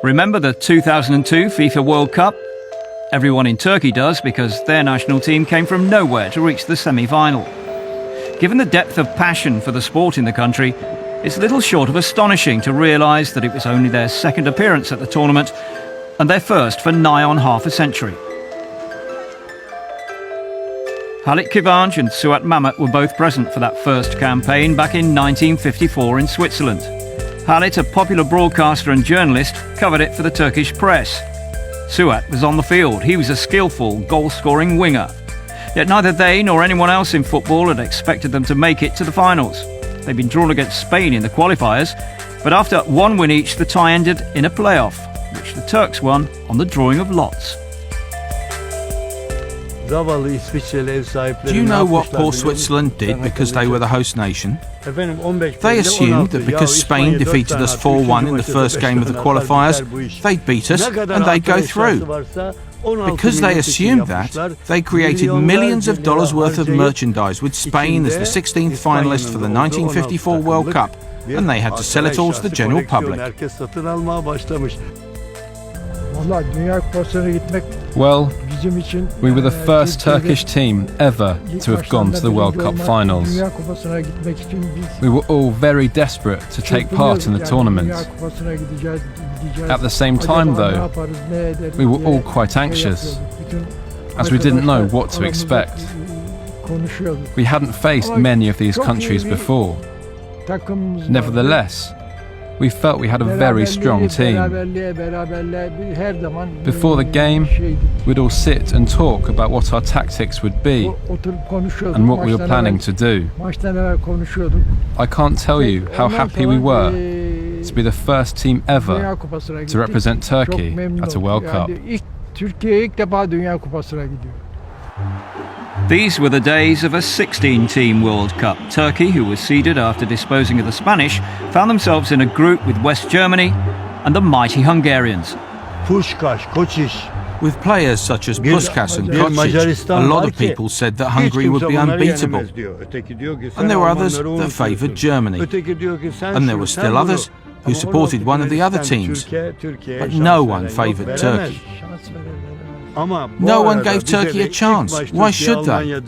Remember the 2002 FIFA World Cup? Everyone in Turkey does, because their national team came from nowhere to reach the semi-final. Given the depth of passion for the sport in the country, it's little short of astonishing to realise that it was only their second appearance at the tournament and their first for nigh on half a century. Halit Kıvanç and Suat Mamat were both present for that first campaign back in 1954 in Switzerland. Halit, a popular broadcaster and journalist, covered it for the Turkish press. Suat was on the field. He was a skillful, goal-scoring winger. Yet neither they nor anyone else in football had expected them to make it to the finals. They'd been drawn against Spain in the qualifiers, but after one win each, the tie ended in a playoff, which the Turks won on the drawing of lots. Do you know what poor Switzerland did because they were the host nation? They assumed that because Spain defeated us 4-1 in the first game of the qualifiers, they'd beat us and they'd go through. Because they assumed that, they created millions of dollars worth of merchandise with Spain as the 16th finalist for the 1954 World Cup, and they had to sell it all to the general public. Well, we were the first Turkish team ever to have gone to the World Cup finals. We were all very desperate to take part in the tournament. At the same time, though, we were all quite anxious, as we didn't know what to expect. We hadn't faced many of these countries before. Nevertheless, we felt we had a very strong team. Before the game, we'd all sit and talk about what our tactics would be and what we were planning to do. I can't tell you how happy we were to be the first team ever to represent Turkey at a World Cup. These were the days of a 16-team World Cup. Turkey, who was seeded after disposing of the Spanish, found themselves in a group with West Germany and the mighty Hungarians. With players such as Puskas and Kocic, a lot of people said that Hungary would be unbeatable. And there were others that favoured Germany. And there were still others who supported one of the other teams. But no one favoured Turkey. No one gave Turkey a chance. Why should they?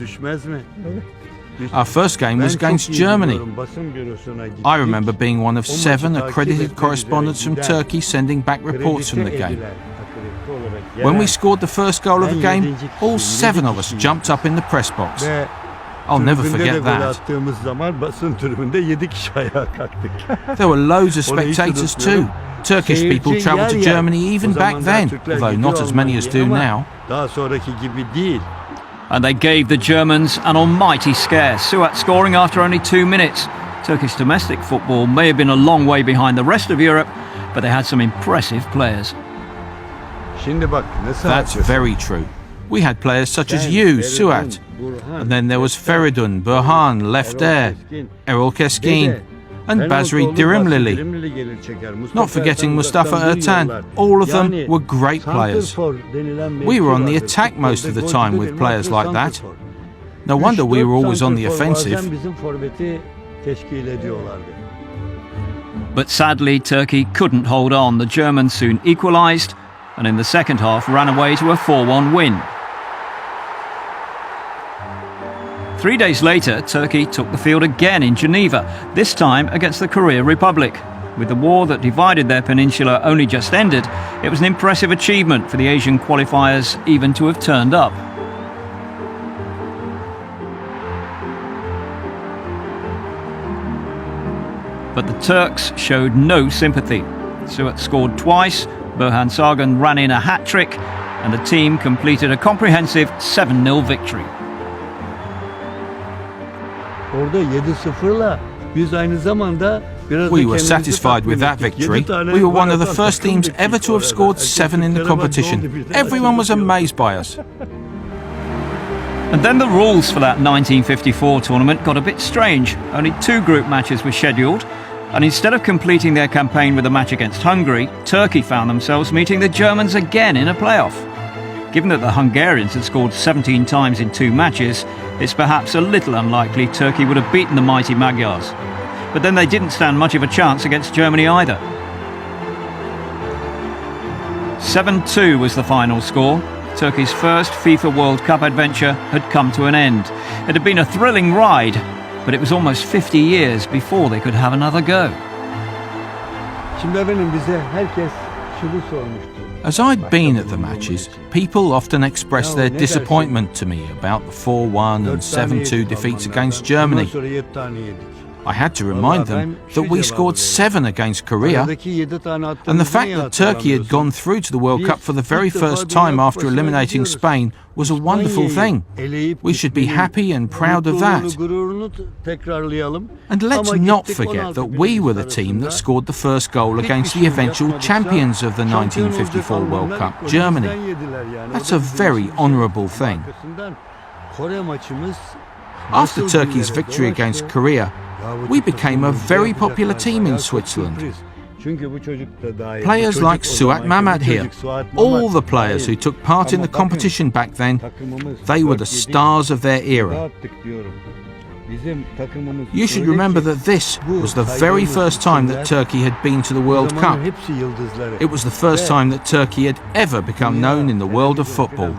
Our first game was against Germany. I remember being one of 7 accredited correspondents from Turkey sending back reports from the game. When we scored the first goal of the game, all 7 of us jumped up in the press box. I'll never forget that. There were loads of spectators too. Turkish people travelled to Germany even back then, although not as many as do now. And they gave the Germans an almighty scare. Suat scoring after only 2 minutes. Turkish domestic football may have been a long way behind the rest of Europe, but they had some impressive players. That's very true. We had players such as you, Suat, and then there was Feridun, Burhan, Lefter, Erol Keskin, and Basri Dirimlili. Not forgetting Mustafa Ertan, all of them were great players. We were on the attack most of the time with players like that. No wonder we were always on the offensive. But sadly, Turkey couldn't hold on. The Germans soon equalised, and in the second half ran away to a 4-1 win. 3 days later, Turkey took the field again in Geneva, this time against the Korea Republic. With the war that divided their peninsula only just ended, it was an impressive achievement for the Asian qualifiers even to have turned up. But the Turks showed no sympathy. Suat scored twice, Burhan Sargun ran in a hat-trick, and the team completed a comprehensive 7-0 victory. We were satisfied with that victory. We were one of the first teams ever to have scored 7 in the competition. Everyone was amazed by us. And then the rules for that 1954 tournament got a bit strange. Only 2 group matches were scheduled, and instead of completing their campaign with a match against Hungary, Turkey found themselves meeting the Germans again in a playoff. Given that the Hungarians had scored 17 times in 2 matches, it's perhaps a little unlikely Turkey would have beaten the mighty Magyars. But then they didn't stand much of a chance against Germany either. 7-2 was the final score. Turkey's first FIFA World Cup adventure had come to an end. It had been a thrilling ride, but it was almost 50 years before they could have another go. As I'd been at the matches, people often expressed their disappointment to me about the 4-1 and 7-2 defeats against Germany. I had to remind them that we scored 7 against Korea, and the fact that Turkey had gone through to the World Cup for the very first time after eliminating Spain was a wonderful thing. We should be happy and proud of that. And let's not forget that we were the team that scored the first goal against the eventual champions of the 1954 World Cup, Germany. That's a very honourable thing. After Turkey's victory against Korea, we became a very popular team in Switzerland. Players like Suat Mamat here, all the players who took part in the competition back then, they were the stars of their era. You should remember that this was the very first time that Turkey had been to the World Cup. It was the first time that Turkey had ever become known in the world of football.